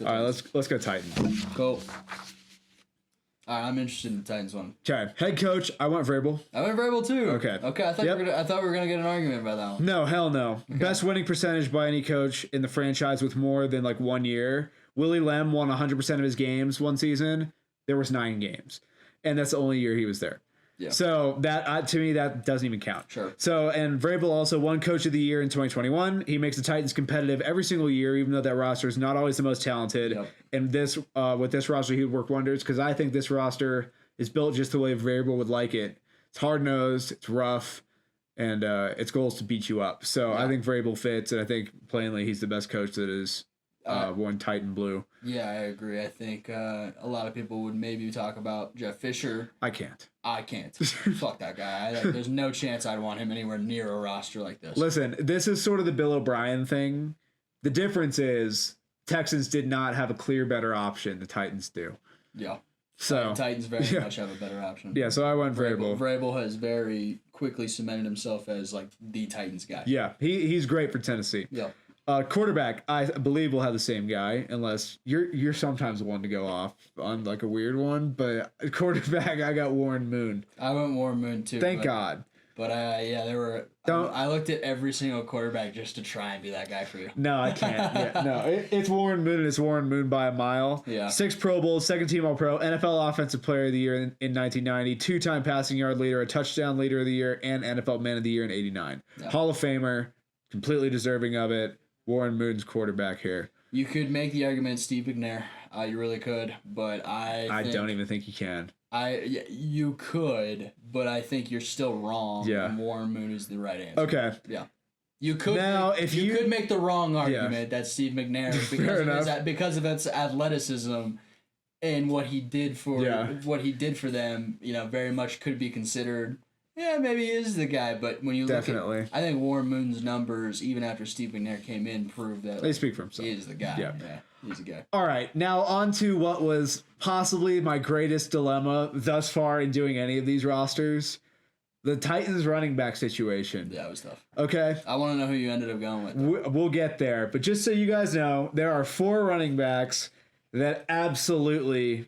All right, let's go Titans. Cool. All right, I'm interested in the Titans one. Okay, head coach. I want Vrabel. I went Vrabel too. Okay. Okay. I thought we were gonna get an argument about that one. No, hell no. Okay. Best winning percentage by any coach in the franchise with more than like 1 year. Willie Lem won 100% of his games one season. There was 9 games, and that's the only year he was there. Yeah. So that to me that doesn't even count. Sure. So and Vrabel also won Coach of the Year in 2021. He makes the Titans competitive every single year, even though that roster is not always the most talented. Yep. And this with this roster, he would work wonders because I think this roster is built just the way Vrabel would like it. It's hard nosed, it's rough, and its goal is to beat you up. So I think Vrabel fits, and I think plainly he's the best coach that is worn Titan blue. Yeah, I agree. I think a lot of people would maybe talk about Jeff Fisher. I can't. Fuck that guy. There's no chance I'd want him anywhere near a roster like this. Listen, this is sort of the Bill O'Brien thing. The difference is Texans did not have a clear better option. The Titans do. Yeah. So Titans very much have a better option. Yeah, so I went Vrabel. Vrabel has very quickly cemented himself as like the Titans guy. Yeah, he's great for Tennessee. Yeah. Quarterback, I believe we'll have the same guy, unless you're sometimes the one to go off on like a weird one. But quarterback, I got Warren Moon. I went Warren Moon too. Thank God. But there were. I looked at every single quarterback just to try and be that guy for you. No, I can't. Yeah, no, it's Warren Moon, and it's Warren Moon by a mile. Yeah. 6 Pro Bowls, 2nd team All-Pro, NFL Offensive Player of the Year in 1990, 2-time passing yard leader, a touchdown leader of the year, and NFL Man of the Year in '89. Yeah. Hall of Famer, completely deserving of it. Warren Moon's quarterback here. You could make the argument Steve McNair. You really could, but I don't even think you can. You could, but I think you're still wrong. Yeah. And Warren Moon is the right answer. Okay. Yeah. You could now if you could make the wrong argument that Steve McNair because of its athleticism and what he did for them, very much could be considered. Yeah, maybe he is the guy, but when you look at, I think Warren Moon's numbers, even after Steve McNair came in, prove that they speak for himself. He is the guy. Yeah, he's the guy. All right, now on to what was possibly my greatest dilemma thus far in doing any of these rosters: the Titans running back situation. Yeah, it was tough. Okay, I want to know who you ended up going with. We'll get there, but just so you guys know, there are 4 running backs that absolutely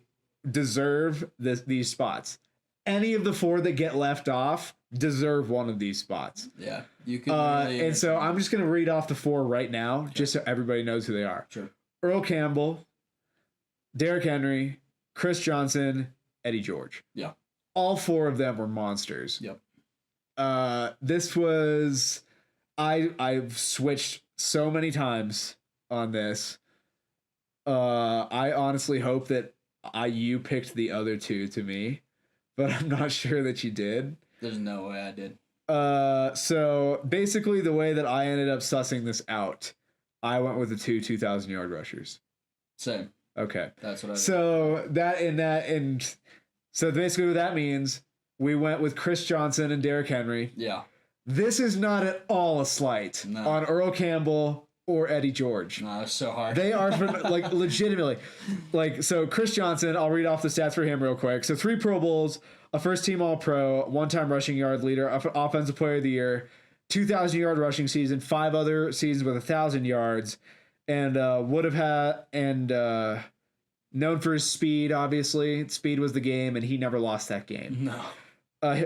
deserve these spots. Any of the 4 that get left off deserve one of these spots. Yeah, you can. And so I'm just going to read off the 4 right now, just so everybody knows who they are. Sure. Earl Campbell, Derrick Henry, Chris Johnson, Eddie George. Yeah. All 4 of them were monsters. Yep. This was... I've switched so many times on this. I honestly hope that you picked the other 2 to me, but I'm not sure that you did. There's no way I did. So basically the way that I ended up sussing this out, I went with the 2 2,000-yard rushers. Same. Okay. That's what I did. So basically what that means, we went with Chris Johnson and Derrick Henry. Yeah. This is not at all a slight on Earl Campbell or Eddie George. No, it's so hard. They are like legitimately so Chris Johnson, I'll read off the stats for him real quick. So 3 Pro Bowls, a first team All-Pro, 1-time rushing yard leader, offensive player of the year, 2,000-yard rushing season, 5 other seasons with 1,000 yards, and known for his speed, obviously. Speed was the game, and he never lost that game. No.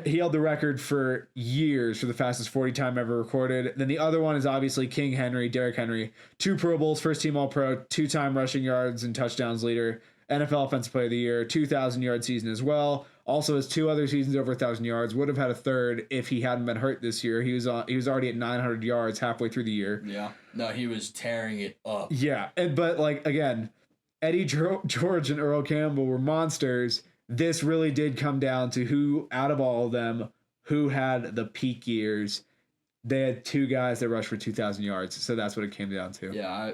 He held the record for years for the fastest 40 time ever recorded. Then the other one is obviously King Henry, Derrick Henry. 2 Pro Bowls, first team All-Pro, 2-time rushing yards and touchdowns leader, NFL Offensive Player of the Year, 2,000-yard season as well. Also has 2 other seasons over 1,000 yards. Would have had a third if he hadn't been hurt this year. He was already at 900 yards halfway through the year. Yeah. No, he was tearing it up. Yeah, but again, Eddie George and Earl Campbell were monsters. This really did come down to who, out of all of them, who had the peak years. They had 2 guys that rushed for 2,000 yards, so that's what it came down to. Yeah,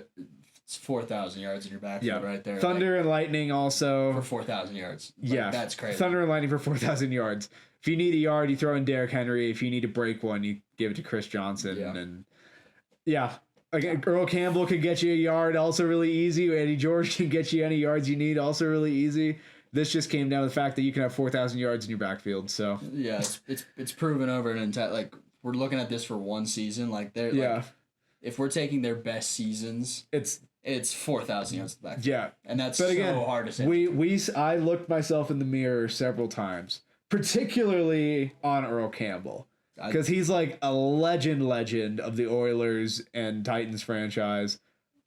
it's 4,000 yards in your backfield right there. Thunder and Lightning also. For 4,000 yards. Yeah. That's crazy. Thunder and Lightning for 4,000 yards. If you need a yard, you throw in Derrick Henry. If you need to break one, you give it to Chris Johnson. Yeah. And again, Earl Campbell could get you a yard, also really easy. Eddie George can get you any yards you need, also really easy. This just came down to the fact that you can have 4,000 yards in your backfield. So yeah, it's proven over an entire we're looking at this for one season. If we're taking their best seasons, it's it's 4,000 yards to the back. Yeah. And that's so hard to say. I looked myself in the mirror several times, particularly on Earl Campbell, because he's like a legend of the Oilers and Titans franchise.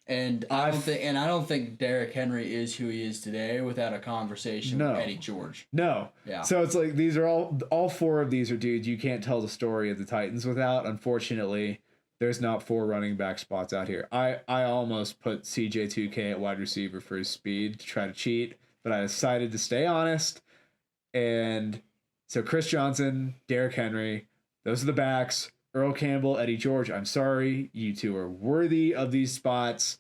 And I don't think Derrick Henry is who he is today without a conversation with Eddie George. No. Yeah. So it's like these are all four of these are dudes you can't tell the story of the Titans without. Unfortunately, there's not 4 running back spots out here. I almost put CJ2K at wide receiver for his speed to try to cheat, but I decided to stay honest. And so Chris Johnson, Derrick Henry, those are the backs. Earl Campbell, Eddie George, I'm sorry. You two are worthy of these spots.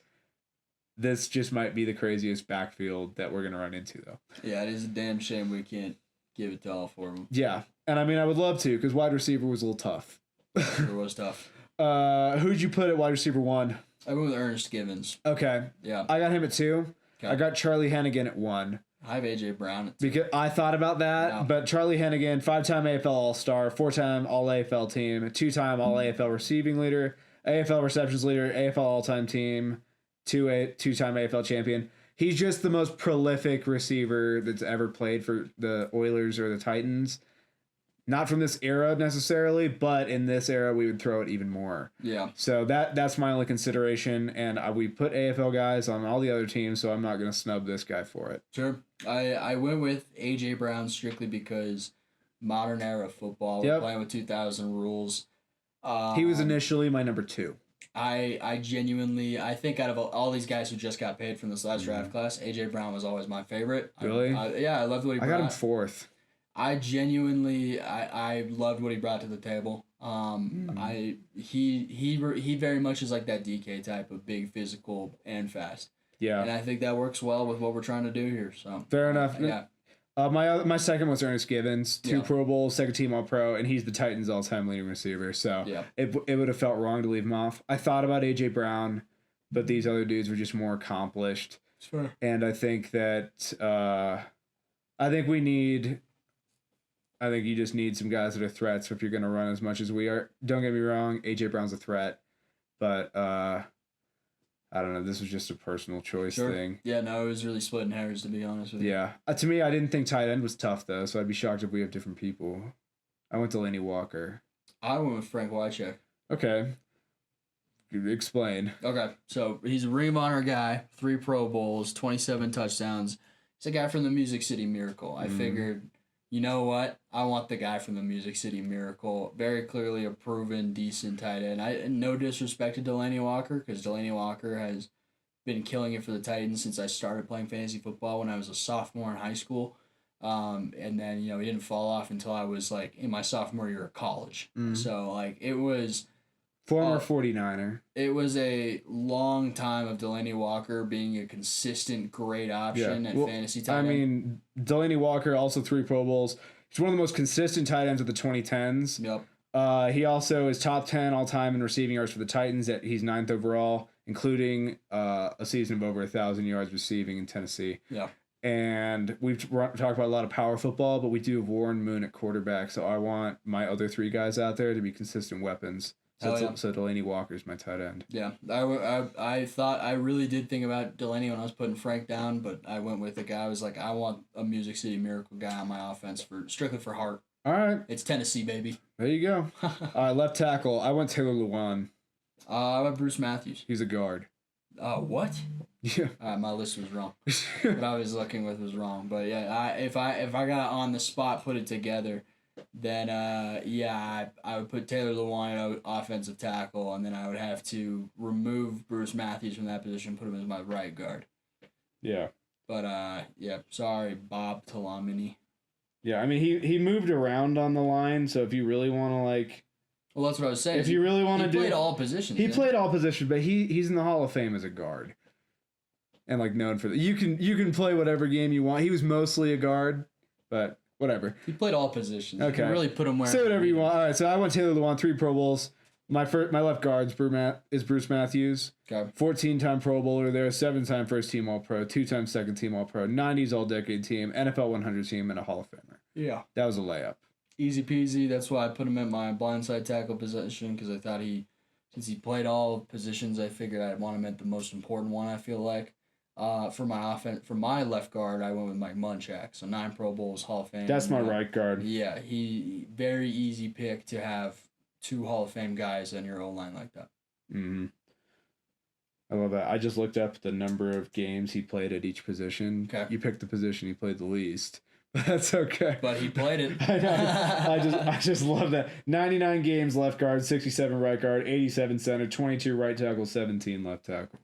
This just might be the craziest backfield that we're going to run into, though. Yeah, it is a damn shame we can't give it to all 4 of them. Yeah, and I mean, I would love to, because wide receiver was a little tough. It was tough. Who'd you put at wide receiver 1? I went with Ernest Givens. Okay. Yeah. I got him at 2. Okay. I got Charlie Hennigan at 1. I have A.J. Brown at 2. Because I thought about that, but Charlie Hennigan, 5-time AFL All-Star, 4-time All-AFL team, 2-time All-AFL receiving leader, AFL receptions leader, AFL all-time team, 2-time AFL champion. He's just the most prolific receiver that's ever played for the Oilers or the Titans. Not from this era necessarily, but in this era we would throw it even more. Yeah. So that's my only consideration, and we put AFL guys on all the other teams, so I'm not going to snub this guy for it. Sure. I went with A.J. Brown strictly because modern era football, we're playing with 2000 rules. He was initially my number 2. I genuinely, I think out of all these guys who just got paid from this last draft class, A.J. Brown was always my favorite. Really? I loved what he brought. I got him 4th. I genuinely, I loved what he brought to the table. He very much is like that DK type of big, physical, and fast. Yeah. And I think that works well with what we're trying to do here. So fair enough. Yeah. My second was Ernest Givens, 2 Pro Bowls, 2nd team All-Pro, and he's the Titans' all-time leading receiver. So it would have felt wrong to leave him off. I thought about A.J. Brown, but these other dudes were just more accomplished. Sure. And I think that I think you just need some guys that are threats if you're going to run as much as we are. Don't get me wrong, A.J. Brown's a threat, but I don't know. This was just a personal choice thing. Yeah, no, it was really splitting hairs, to be honest with you. Yeah. To me, I didn't think tight end was tough, though, so I'd be shocked if we have different people. I went Delaney Walker. I went with Frank Wycheck. Okay. Explain. Okay, so he's a Ring of Honor guy, 3 Pro Bowls, 27 touchdowns. He's a guy from the Music City Miracle. I figured, you know what? I want the guy from the Music City Miracle. Very clearly a proven, decent tight end. No disrespect to Delaney Walker, because Delaney Walker has been killing it for the Titans since I started playing fantasy football when I was a sophomore in high school. And then, he didn't fall off until I was, in my sophomore year of college. So, it was... Former 49er. It was a long time of Delaney Walker being a consistent, great option at fantasy tight end. I mean, Delaney Walker, also 3 Pro Bowls. He's one of the most consistent tight ends of the 2010s. Yep. He also is top 10 all-time in receiving yards for the Titans. He's 9th overall, including a season of over 1,000 yards receiving in Tennessee. Yeah. And we've talked about a lot of power football, but we do have Warren Moon at quarterback, so I want my other 3 guys out there to be consistent weapons. So Delaney Walker's my tight end. Yeah, I really did think about Delaney when I was putting Frank down, but I went with the guy. I was like, I want a Music City Miracle guy on my offense strictly for heart. All right. It's Tennessee, baby. There you go. Left tackle. I went Taylor Lewan. I went Bruce Matthews. He's a guard. What? Yeah. My list was wrong. What I was looking with was wrong. But yeah, if I got on the spot, put it together, then I would put Taylor Lewan offensive tackle, and then I would have to remove Bruce Matthews from that position, put him as my right guard. Yeah. But sorry, Bob Talamini. Yeah, I mean he moved around on the line, so if you really want to well, that's what I was saying. If you really want to do, he played all positions. He played all positions, but he's in the Hall of Fame as a guard, and known for that. You can play whatever game you want. He was mostly a guard, but. Whatever. He played all positions. Okay. You can really put him where. Say whatever you want. All right, so I went Taylor Lewan, 3 Pro Bowls. My left guard is Bruce Matthews. Okay. 14-time Pro Bowler there, 7-time first team All-Pro, 2-time second team All-Pro, 90s All-Decade team, NFL 100 team, and a Hall of Famer. Yeah. That was a layup. Easy peasy. That's why I put him at my blindside tackle position, because I thought he since he played all positions, I figured I'd want him at the most important one, I feel like. For my left guard, I went with Mike Munchak. So 9 Pro Bowls, Hall of Fame. That's my right guard. Yeah, he very easy pick to have 2 Hall of Fame guys in your O-line like that. Mm-hmm. I love that. I just looked up the number of games he played at each position. Okay. You picked the position he played the least. That's okay. But he played it. I know. I just love that. 99 games left guard, 67 right guard, 87 center, 22 right tackle, 17 left tackle.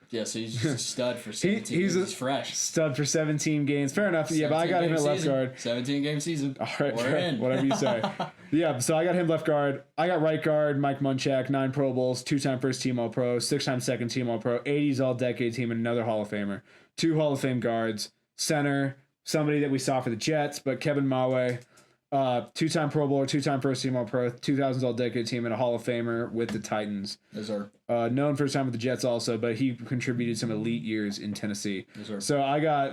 Yeah, so he's just a stud for 17 games. He's fresh. Stud for 17 games. Fair enough. Yeah, but I got him at left guard. 17-game season. All right, whatever you say. Yeah, so I got him left guard. I got right guard, Mike Munchak, 9 Pro Bowls, 2-time first team All-Pro, 6-time second team All-Pro, 80s All-Decade team, and another Hall of Famer. 2 Hall of Fame guards. Center, somebody that we saw for the Jets, but Kevin Mawe. 2-time Pro Bowler, 2-time first team All-Pro, 2000s All-Decade team, and a Hall of Famer with the Titans. Yes, sir. Known for his time with the Jets also, but he contributed some elite years in Tennessee. Yes, sir. So I got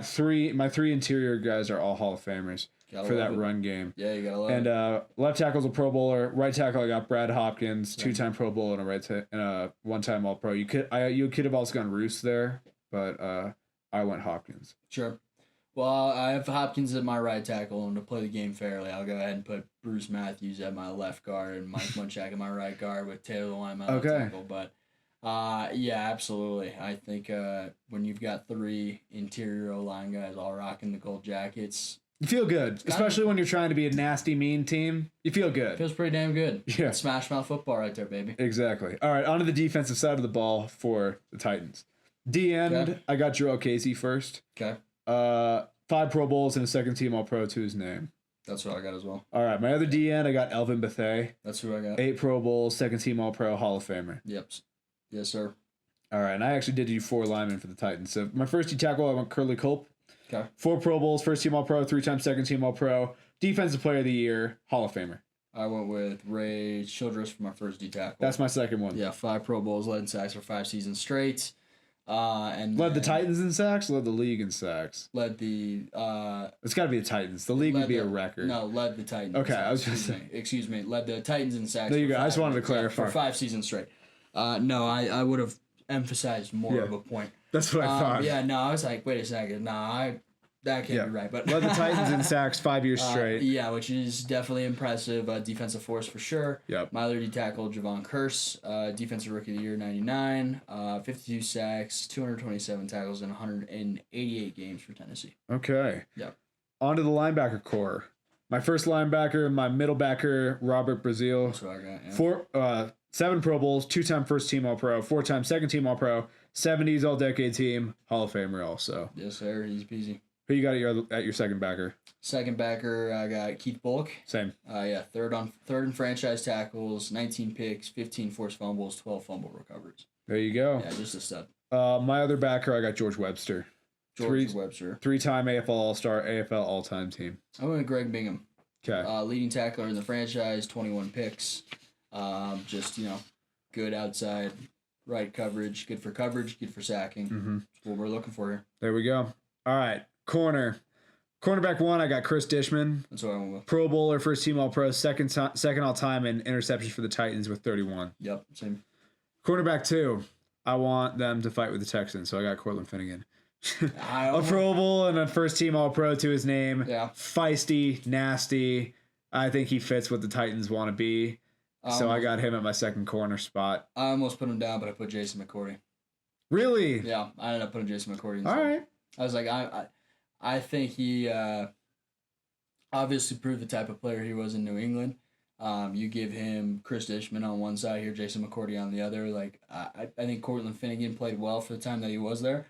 my 3 interior guys are all Hall of Famers for that run game. Yeah, you gotta love it. And left tackle's a Pro Bowler. Right tackle I got Brad Hopkins, 2-time Pro Bowler and a 1-time All-Pro. You could have also gone Roos there, but I went Hopkins. Sure. Well, I have Hopkins at my right tackle, and to play the game fairly, I'll go ahead and put Bruce Matthews at my left guard and Mike Munchak at my right guard with Taylor Lewan at my left tackle. But, yeah, absolutely. I think when you've got 3 interior O-line guys all rocking the gold jackets, you feel good, especially when you're trying to be a nasty, mean team. You feel good. Feels pretty damn good. Yeah. Smash mouth football right there, baby. Exactly. All right, on to the defensive side of the ball for the Titans. D-end, okay. I got Jurrell Casey first. Okay. 5 Pro Bowls and a second team All-Pro to his name. That's what I got as well. All right, my other D-end, I got Elvin Bethea. That's who I got. 8 Pro Bowls, second team All-Pro, Hall of Famer. Yep. Yes, sir. All right, and I actually did do 4 linemen for the Titans. So my first D tackle, I went Curly Culp. Okay. 4 Pro Bowls, first team All-Pro, 3-time second team All-Pro, Defensive Player of the Year, Hall of Famer. I went with Ray Childress for my first D tackle. That's my second one. Yeah, 5 Pro Bowls, led in sacks for 5 seasons straight. And led the Titans in sacks, led the league in sacks. Led the it's got to be the Titans. The league would be a record. No, led the Titans. Okay, I was just saying. Excuse me, led the Titans in sacks. There you go. I just wanted to clarify. For 5 seasons straight. No, I would have emphasized more of a point. That's what I thought. Yeah, no, I was like, wait a second, that can't be right. But led the Titans in sacks 5 years straight. Yeah, which is definitely impressive. Defensive force for sure. Yep. My other D tackle, Javon Curse, Defensive Rookie of the Year, 99, 52 sacks, 227 tackles, and 188 games for Tennessee. Okay. Yep. On to the linebacker core. My first linebacker, my middle backer, Robert Brazile. That's what I got, yeah. 7 Pro Bowls, 2-time first team All-Pro, 4-time second team All-Pro, 70s All-Decade team, Hall of Famer also. Yes, sir. Easy peasy. Who you got at your second backer? Second backer, I got Keith Bullock. Same. Yeah, third in franchise tackles, 19 picks, 15 forced fumbles, 12 fumble recoveries. There you go. Yeah, just a stud. My other backer, I got George Webster. Webster. 3-time AFL All-Star, AFL All-Time Team. I went with Greg Bingham. Okay. Leading tackler in the franchise, 21 picks. Just, good outside, right coverage, good for sacking. Mm-hmm. That's what we're looking for here. There we go. All right. Cornerback 1, I got Chris Dishman. That's what I went with. Pro Bowler, first team All-Pro, second all-time in interceptions for the Titans with 31. Yep, same. Cornerback 2, I want them to fight with the Texans, so I got Cortland Finnegan. A Pro Bowl and a first team All-Pro to his name. Yeah. Feisty, nasty. I think he fits what the Titans want to be. So I got him at my second corner spot. I almost put him down, but I put Jason McCourty. Really? Yeah, I ended up putting Jason McCourty. All right. I was like, I think he obviously proved the type of player he was in New England. You give him Chris Dishman on one side here, Jason McCourty on the other. Like I think Cortland Finnegan played well for the time that he was there.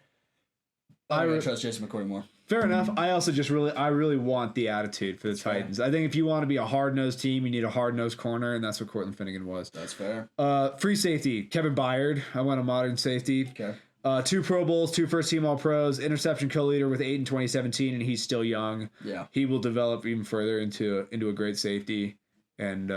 I really trust Jason McCourty more. Fair enough. I also I really want the attitude for the Titans. Fair. I think if you want to be a hard-nosed team, you need a hard-nosed corner, and that's what Cortland Finnegan was. That's fair. Free safety, Kevin Byard. I want a modern safety. Okay. 2 Pro Bowls, 2 first-team All-Pros, interception co-leader with 8 in 2017, and he's still young. Yeah. He will develop even further into a great safety, and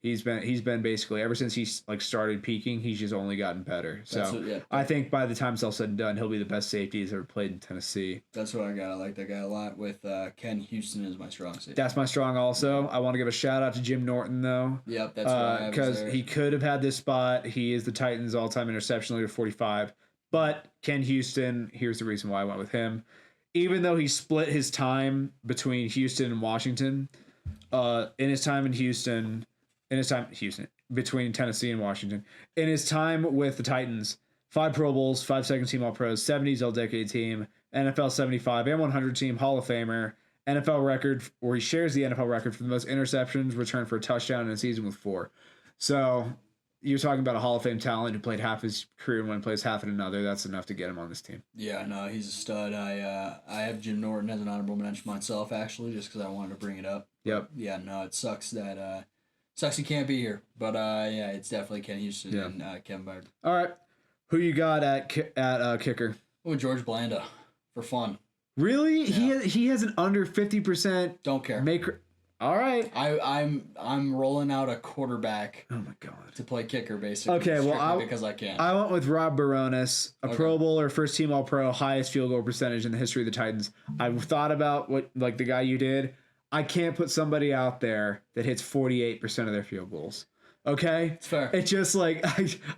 He's been basically ever since he's like started peaking, he's just only gotten better. So I think by the time it's all said and done, he'll be the best safety he's ever played in Tennessee. That's what I got. I like that guy a lot. With Ken Houston as my strong safety. That's my strong also. I want to give a shout out to Jim Norton though. Yep, that's why because he could have had this spot. He is the Titans' all-time interception leader, 45. But Ken Houston, here's the reason why I went with him. Even though he split his time between Houston and Washington, between Tennessee and Washington. In his time with the Titans, 5 Pro Bowls, 5 second team All-Pros, 70s All-Decade team, NFL 75 and 100 team Hall of Famer, NFL record, where he shares the NFL record for the most interceptions returned for a touchdown in a season with 4. So you're talking about a Hall of Fame talent who played half his career in one place, half in another. That's enough to get him on this team. Yeah, no, he's a stud. I have Jim Norton as an honorable mention myself, actually, just because I wanted to bring it up. Yep. Yeah, no, it sucks that sucks he can't be here, but yeah, it's definitely Ken Houston and Kevin Byard. All right, who you got at kicker? Oh, George Blanda, for fun. Really? Yeah. He has an under 50%. Don't care. All right. I'm rolling out a quarterback. Oh my god. To play kicker, basically. Okay, well, because I can. I went with Rob Baronis, a Pro Bowler, first team All Pro, highest field goal percentage in the history of the Titans. I thought about what like the guy you did. I can't put somebody out there that hits 48% of their field goals. Okay? It's fair. It's just like,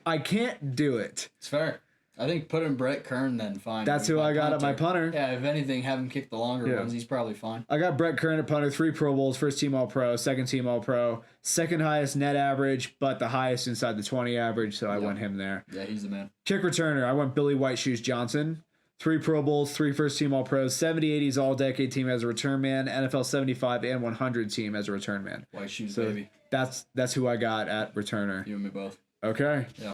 I can't do it. It's fair. I think putting Brett Kern then fine. That's who I got at my punter. Yeah, if anything, have him kick the longer ones. He's probably fine. I got Brett Kern at punter, 3 Pro Bowls, first team All-Pro, second team All-Pro, second highest net average, but the highest inside the 20 average, so I went him there. Yeah, he's the man. Kick returner, I went Billy White Shoes Johnson. 3 Pro Bowls, 3 first team All-Pros, 70-80s All-Decade team as a return man, NFL 75 and 100 team as a return man. White Shoes, baby. That's who I got at returner. You and me both. Okay. Yeah.